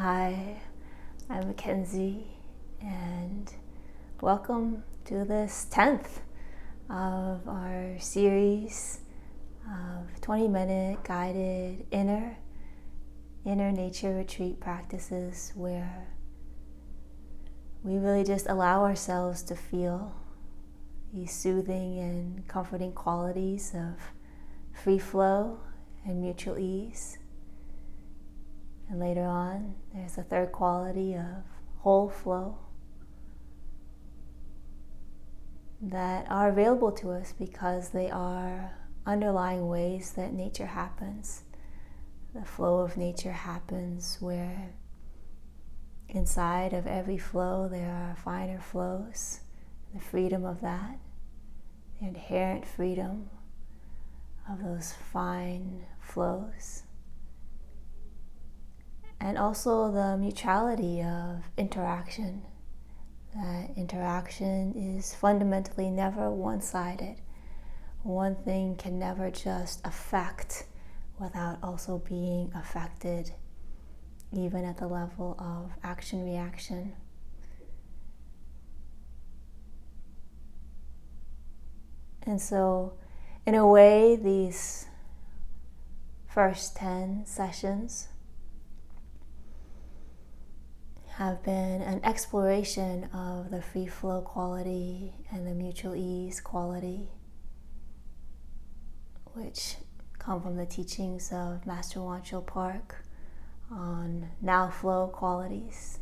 Hi, I'm Mackenzie, and welcome to this 10th of our series of 20-minute guided inner nature retreat practices where we really just allow ourselves to feel these soothing and comforting qualities of free flow and mutual ease. And later on, there's a third quality of whole flow that are available to us because they are underlying ways that nature happens. The flow of nature happens where inside of every flow there are finer flows, the freedom of that, the inherent freedom of those fine flows. And also the mutuality of interaction. That interaction is fundamentally never one-sided. One thing can never just affect without also being affected, even at the level of action-reaction. And so, in a way, these first 10 sessions have been an exploration of the free flow quality and the mutual ease quality, which come from the teachings of Master Wancho Park on now flow qualities.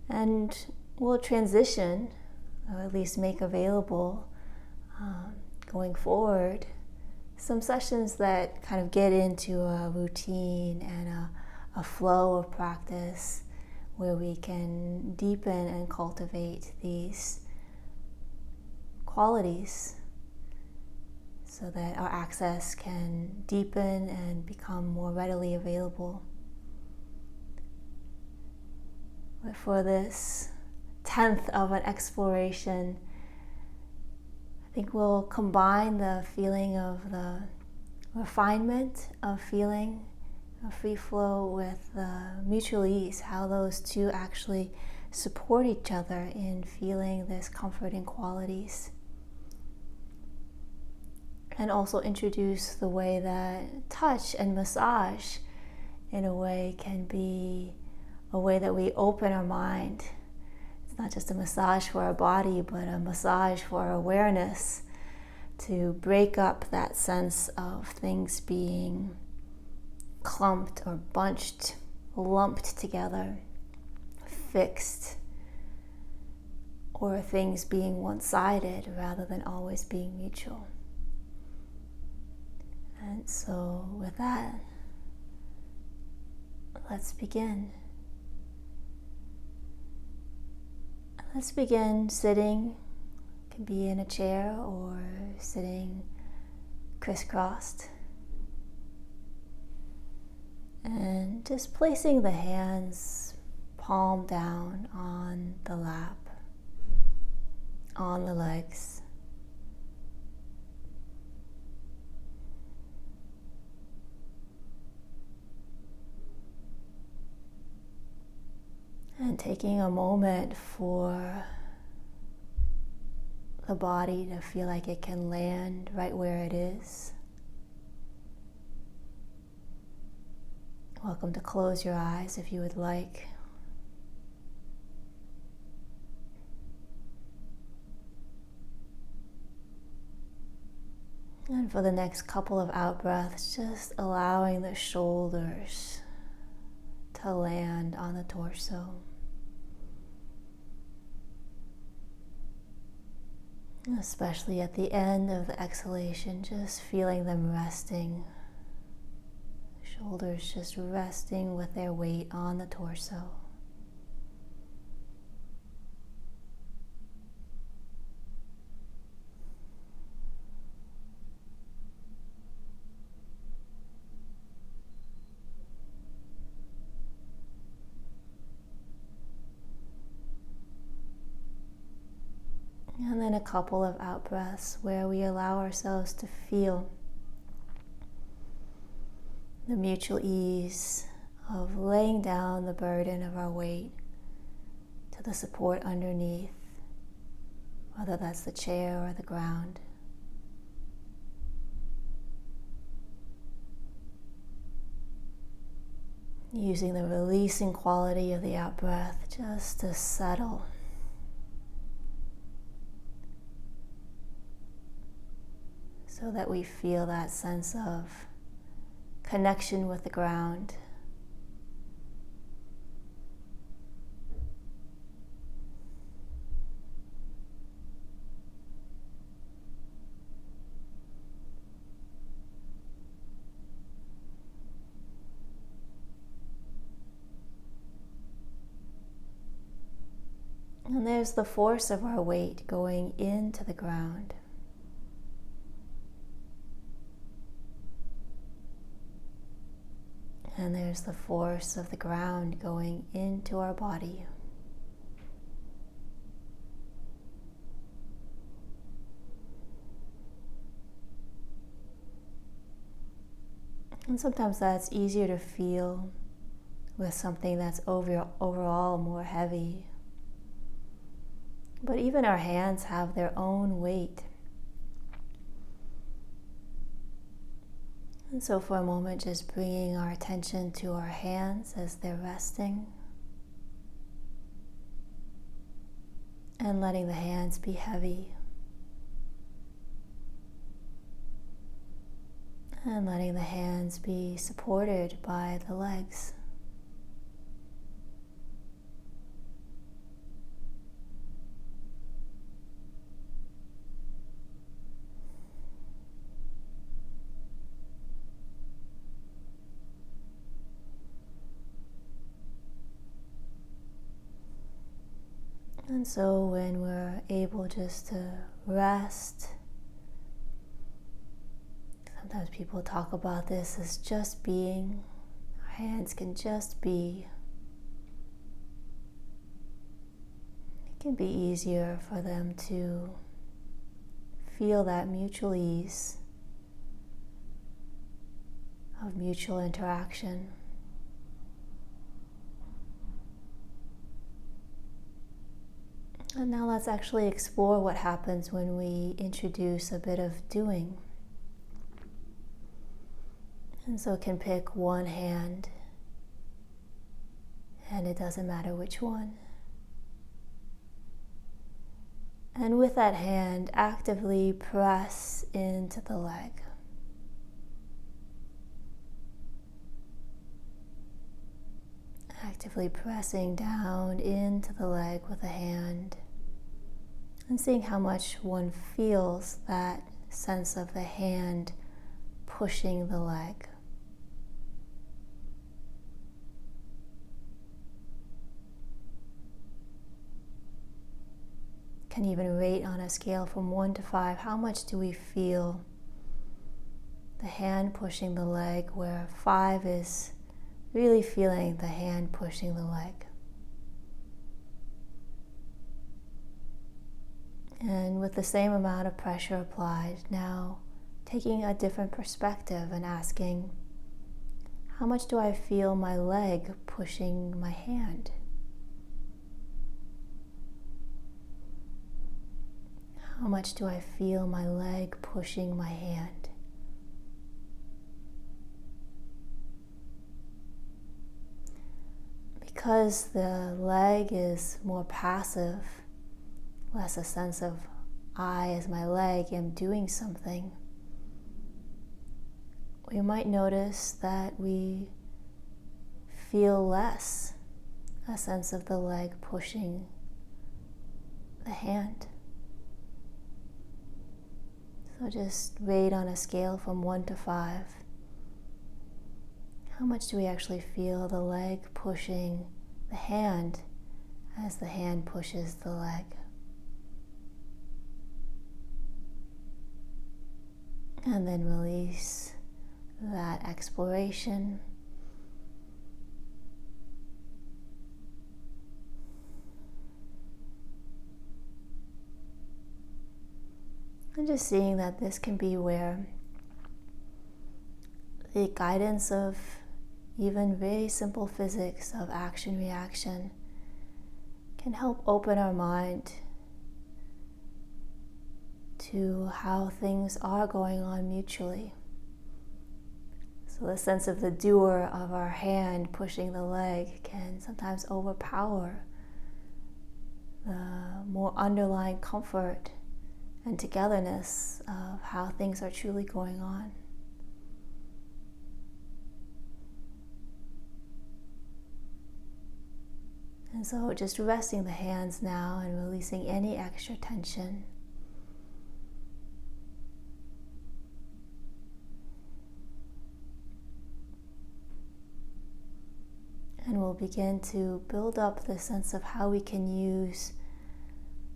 And we'll transition, or at least make available going forward, some sessions that kind of get into a routine and a flow of practice where we can deepen and cultivate these qualities so that our access can deepen and become more readily available. But for this 10th of an exploration, I think we'll combine the feeling of the refinement of feeling a free flow with the mutual ease, how those two actually support each other in feeling this comforting qualities. And also introduce the way that touch and massage in a way can be a way that we open our mind. It's not just a massage for our body, but a massage for our awareness, to break up that sense of things being clumped or bunched, lumped together, fixed, or things being one-sided rather than always being mutual. And so with that, let's begin. Let's begin sitting. It can be in a chair or sitting crisscrossed. And just placing the hands palm down on the lap, on the legs. And taking a moment for the body to feel like it can land right where it is. Welcome to close your eyes if you would like. And for the next couple of out breaths, just allowing the shoulders to land on the torso. Especially at the end of the exhalation, just feeling them resting. Shoulders just resting with their weight on the torso. And then a couple of out breaths where we allow ourselves to feel the mutual ease of laying down the burden of our weight to the support underneath, whether that's the chair or the ground. Using the releasing quality of the out-breath just to settle. So that we feel that sense of connection with the ground. And there's the force of our weight going into the ground. And there's the force of the ground going into our body. And sometimes that's easier to feel with something that's overall more heavy. But even our hands have their own weight. And so for a moment, just bringing our attention to our hands as they're resting. And letting the hands be heavy. And letting the hands be supported by the legs. And so when we're able just to rest, sometimes people talk about this as just being. Our hands can just be. It can be easier for them to feel that mutual ease of mutual interaction. And now let's actually explore what happens when we introduce a bit of doing. And so can pick one hand, and it doesn't matter which one. And with that hand, actively press into the leg. Actively pressing down into the leg with a hand and seeing how much one feels that sense of the hand pushing the leg. Can even rate on a scale from 1 to 5, how much do we feel the hand pushing the leg, where 5 is really feeling the hand pushing the leg. And with the same amount of pressure applied, now taking a different perspective and asking, how much do I feel my leg pushing my hand? How much do I feel my leg pushing my hand? Because the leg is more passive, less a sense of I as my leg am doing something, we might notice that we feel less a sense of the leg pushing the hand. So just rate on a scale from 1 to 5. How much do we actually feel the leg pushing the hand as the hand pushes the leg? And then release that exploration. And just seeing that this can be where the guidance of even very simple physics of action reaction can help open our mind to how things are going on mutually. So the sense of the doer of our hand pushing the leg can sometimes overpower the more underlying comfort and togetherness of how things are truly going on. And so just resting the hands now and releasing any extra tension. And we'll begin to build up the sense of how we can use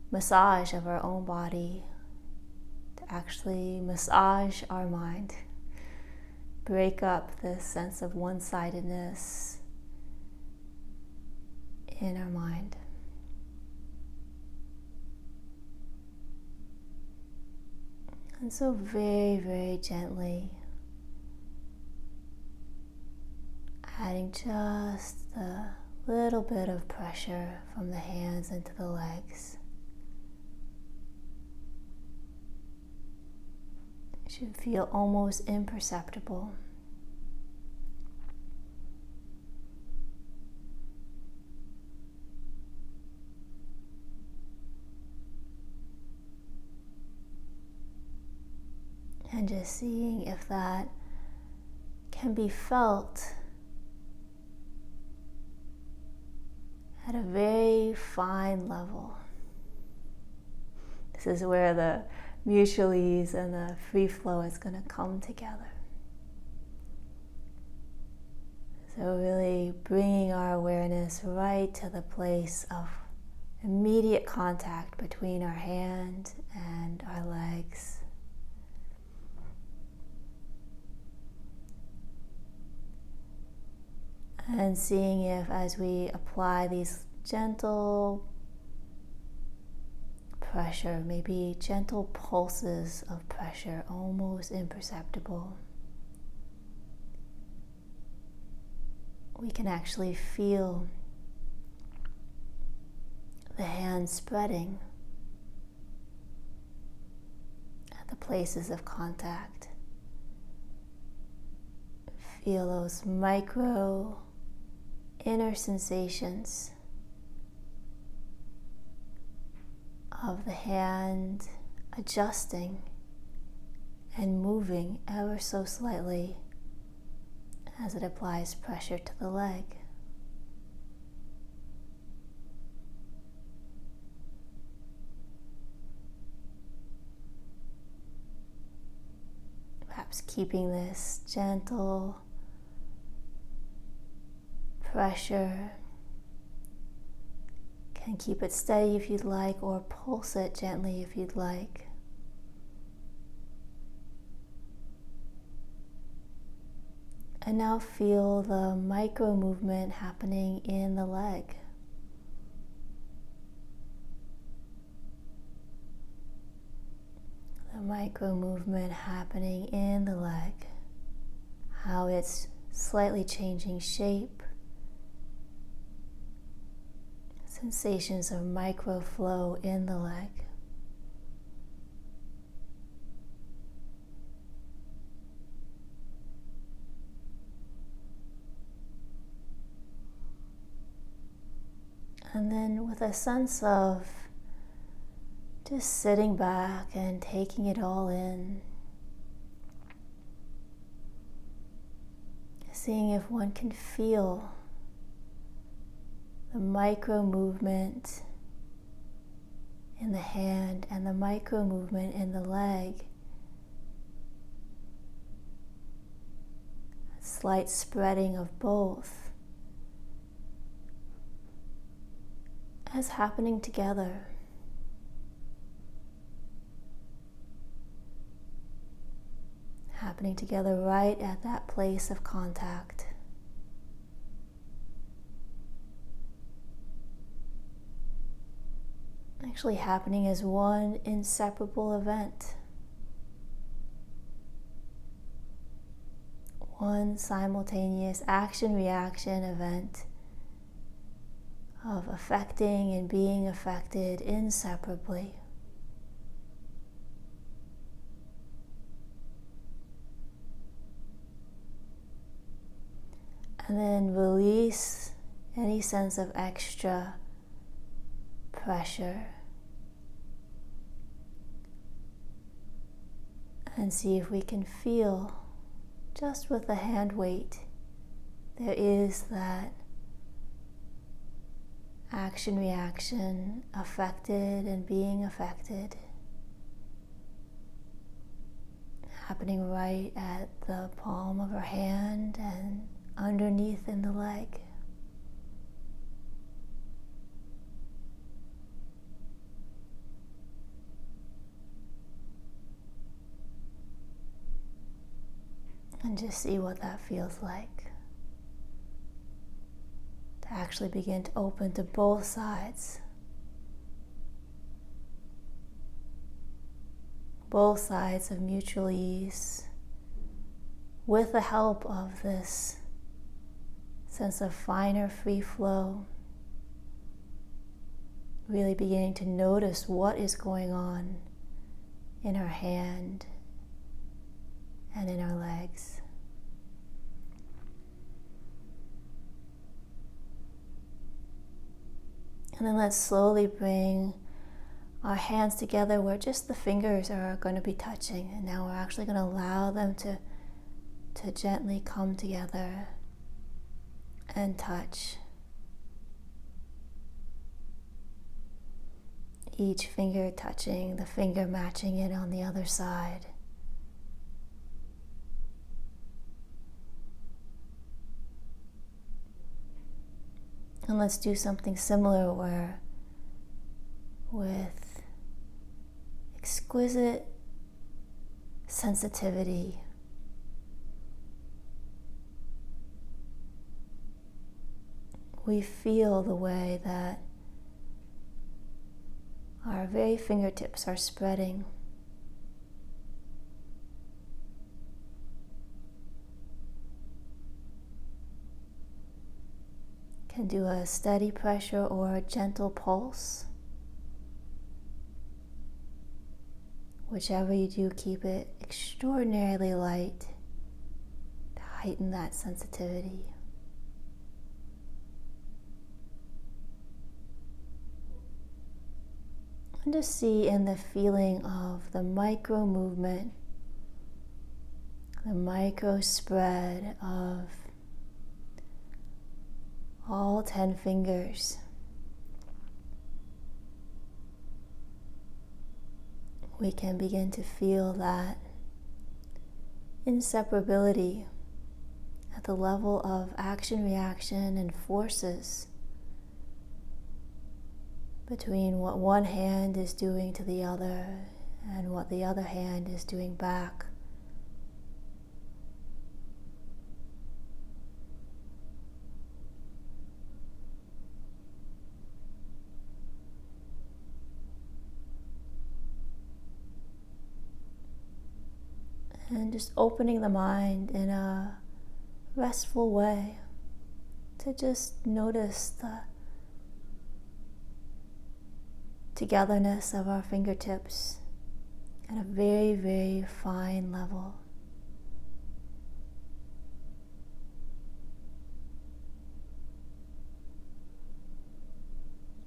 massage of our own body to actually massage our mind, break up this sense of one-sidedness in our mind. And so very, very gently adding just a little bit of pressure from the hands into the legs. It should feel almost imperceptible. And just seeing if that can be felt at a very fine level. This is where the mutual ease and the free flow is going to come together. So really bringing our awareness right to the place of immediate contact between our hand and our legs. And seeing if, as we apply these gentle pressure, maybe gentle pulses of pressure, almost imperceptible, we can actually feel the hands spreading at the places of contact. Feel those micro inner sensations of the hand adjusting and moving ever so slightly as it applies pressure to the leg. Perhaps keeping this gentle pressure. Can keep it steady if you'd like, or pulse it gently if you'd like. And now feel the micro movement happening in the leg. The micro movement happening in the leg. How it's slightly changing shape. Sensations of micro flow in the leg. And then with a sense of just sitting back and taking it all in, seeing if one can feel the micro movement in the hand and the micro movement in the leg. A slight spreading of both as happening together. Happening together right at that place of contact. Actually happening as one inseparable event. one simultaneous action-reaction event of affecting and being affected inseparably. And then release any sense of extra pressure. And see if we can feel, just with the hand weight, there is that action-reaction, affected and being affected, happening right at the palm of our hand and underneath in the leg. And just see what that feels like. To actually begin to open to both sides. Both sides of mutual ease, with the help of this sense of finer free flow. Really beginning to notice what is going on in our hand and in our legs. And then let's slowly bring our hands together where just the fingers are going to be touching. And now we're actually going to allow them to gently come together and touch. Each finger touching the finger matching it on the other side. And let's do something similar where, with exquisite sensitivity, we feel the way that our very fingertips are spreading. Can do a steady pressure or a gentle pulse. Whichever you do, keep it extraordinarily light to heighten that sensitivity. And just see in the feeling of the micro movement, the micro spread of all 10 fingers. We can begin to feel that inseparability at the level of action, reaction, and forces between what one hand is doing to the other and what the other hand is doing back. And just opening the mind in a restful way to just notice the togetherness of our fingertips at a very, very fine level.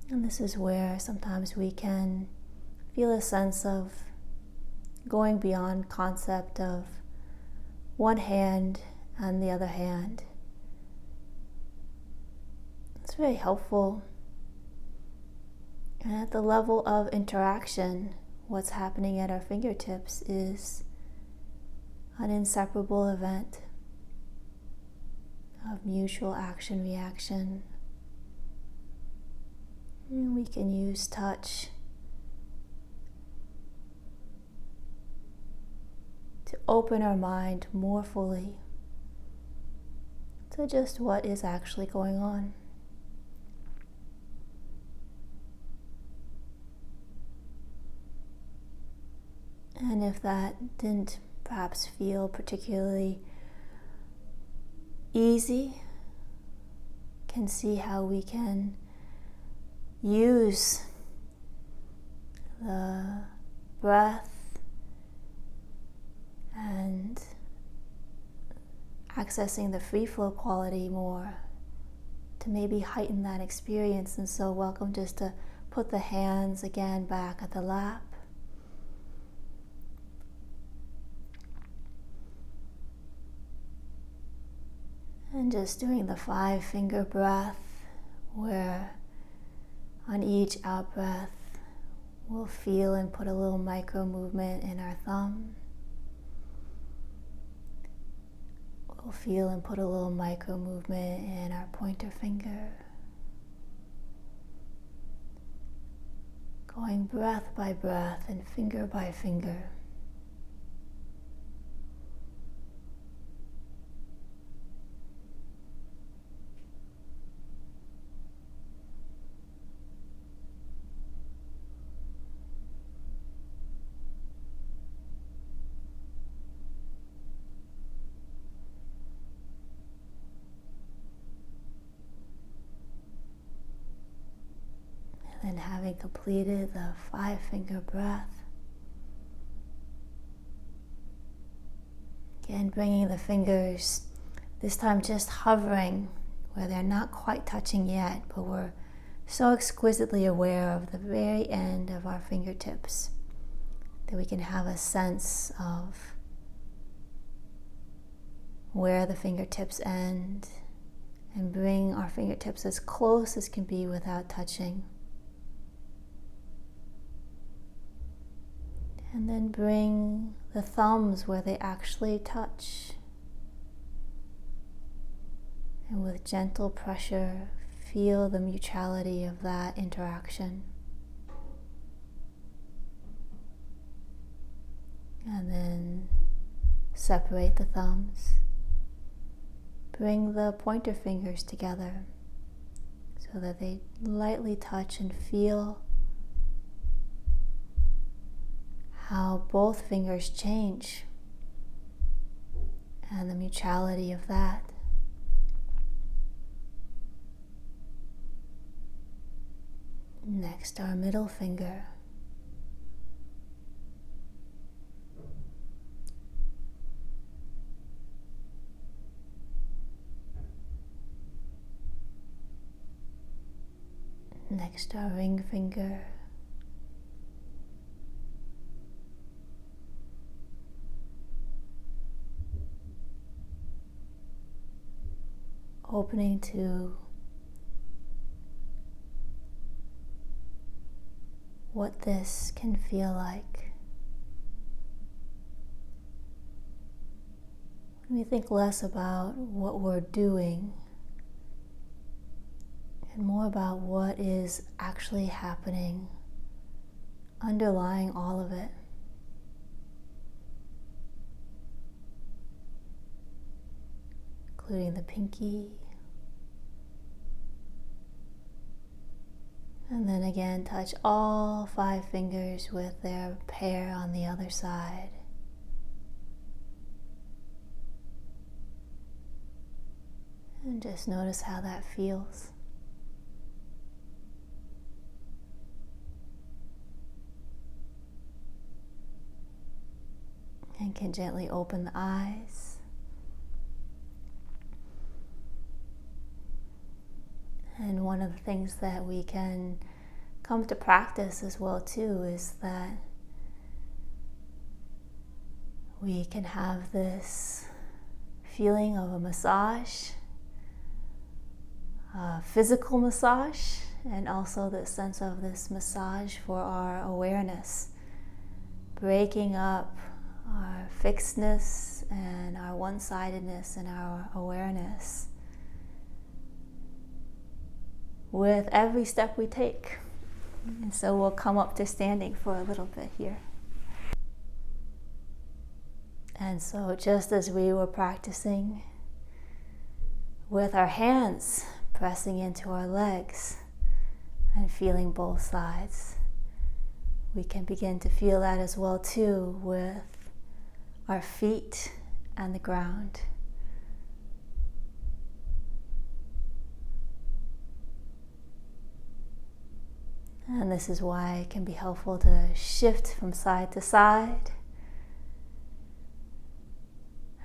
And this is where sometimes we can feel a sense of going beyond concept of one hand and the other hand. It's very helpful. And at the level of interaction, what's happening at our fingertips is an inseparable event of mutual action-reaction. And we can use touch to open our mind more fully to just what is actually going on. And if that didn't perhaps feel particularly easy, can see how we can use the breath and accessing the free flow quality more to maybe heighten that experience. And so welcome just to put the hands again back at the lap. And just doing the 5-finger breath, where on each out breath we'll feel and put a little micro movement in our thumb. We'll feel and put a little micro movement in our pointer finger. Going breath by breath and finger by finger. And having completed the 5-finger breath, again bringing the fingers, this time just hovering where they're not quite touching yet, but we're so exquisitely aware of the very end of our fingertips that we can have a sense of where the fingertips end and bring our fingertips as close as can be without touching. And then bring the thumbs where they actually touch. And with gentle pressure, feel the mutuality of that interaction. And then separate the thumbs. Bring the pointer fingers together so that they lightly touch, and feel how both fingers change and the mutuality of that. Next, our middle finger. Next, our ring finger. Opening to what this can feel like. When we think less about what we're doing and more about what is actually happening, underlying all of it. Including the pinky. And then again, touch all 5 fingers with their pair on the other side. And just notice how that feels. And can gently open the eyes. And one of the things that we can come to practice as well too is that we can have this feeling of a massage, a physical massage, and also the sense of this massage for our awareness, breaking up our fixedness and our one-sidedness in our awareness with every step we take. And so we'll come up to standing for a little bit here. And so just as we were practicing with our hands pressing into our legs and feeling both sides, we can begin to feel that as well too with our feet and the ground. And this is why it can be helpful to shift from side to side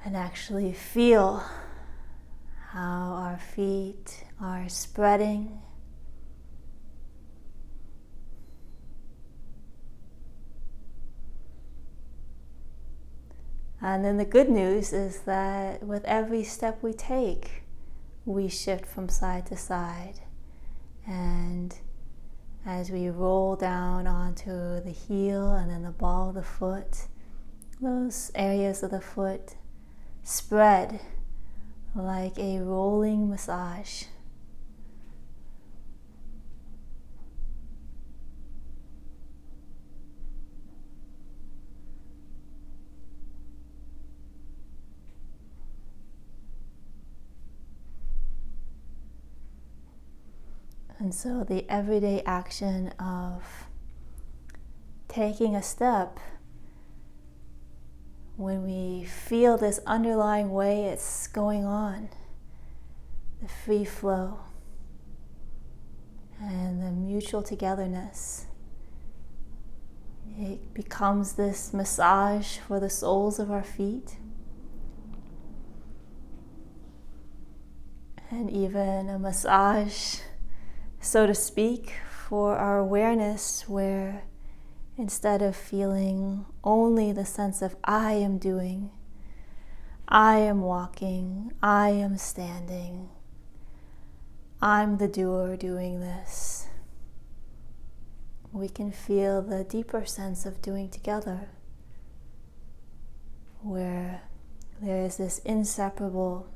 and actually feel how our feet are spreading. And then the good news is that with every step we take, we shift from side to side. And as we roll down onto the heel and then the ball of the foot, those areas of the foot spread like a rolling massage. And so the everyday action of taking a step, when we feel this underlying way it's going on, the free flow and the mutual togetherness, it becomes this massage for the soles of our feet, and even a massage, so to speak, for our awareness, where instead of feeling only the sense of I am doing, I am walking, I am standing, I'm the doer doing this, we can feel the deeper sense of doing together, where there is this inseparable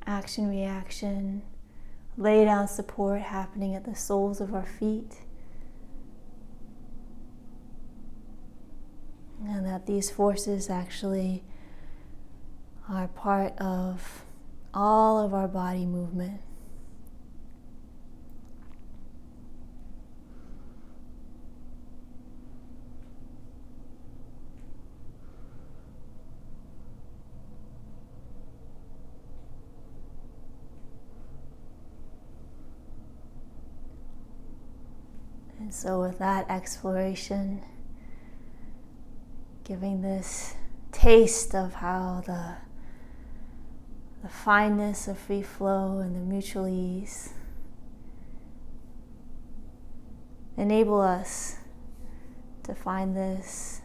action-reaction, lay down support happening at the soles of our feet. And that these forces actually are part of all of our body movement. And so with that exploration, giving this taste of how the fineness of free flow and the mutual ease enable us to find this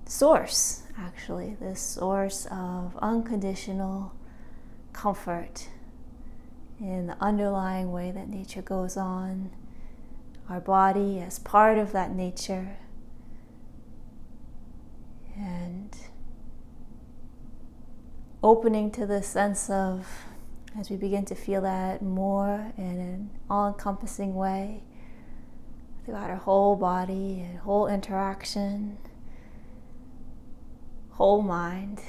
source, actually, this source of unconditional comfort in the underlying way that nature goes on, our body as part of that nature, and opening to the sense of, as we begin to feel that more in an all-encompassing way throughout our whole body and whole interaction, whole mind,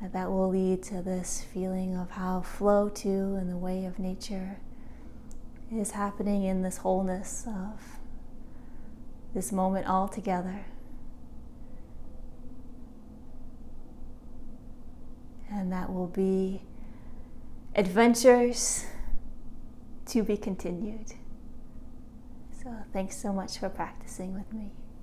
that will lead to this feeling of how flow too in the way of nature is happening in this wholeness of this moment all together. And that will be adventures to be continued. So thanks so much for practicing with me.